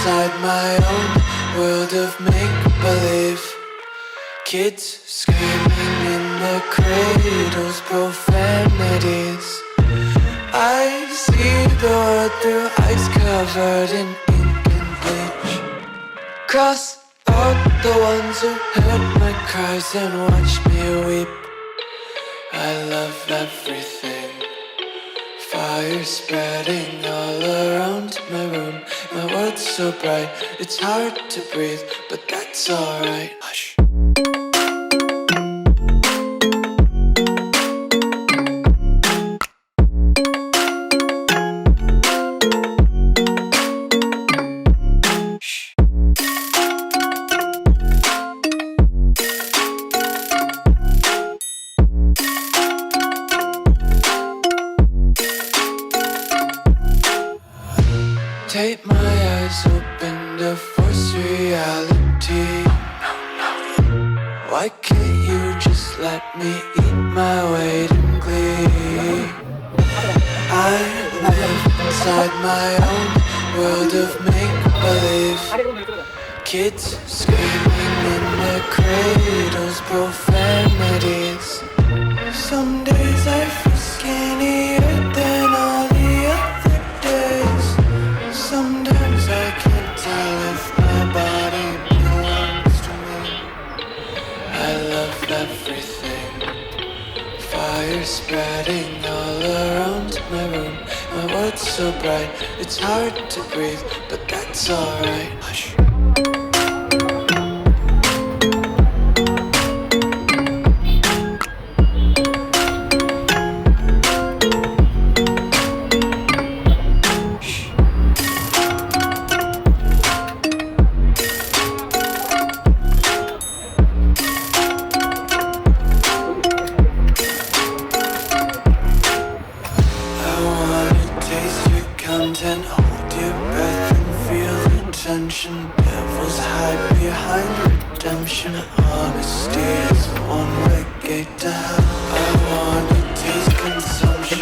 inside my own world of make-believe. Kids screaming in their cradles, profanities. I see the world through ice covered in ink and bleach. Cross out the ones who heard my cries and watched me weep. I love everything. Fire spreading all around my room. My world's so bright, it's hard to breathe, but that's alright. Hush. Take my eyes open to force reality. Why can't you just let me eat my weight in glee? I live inside my own world of make-believe. Kids screaming in their cradles, profanities. Some days I feel skinnier than all the other days. Sometimes I can't tell if my body belongs to me. I love everything. Fire spreading all around my room. My world's so bright, it's hard to breathe, but that's alright. Hush. Content, hold your breath and feel the tension. Devils hide behind redemption. Honesty is a one-way gate to hell. I wanna taste consumption.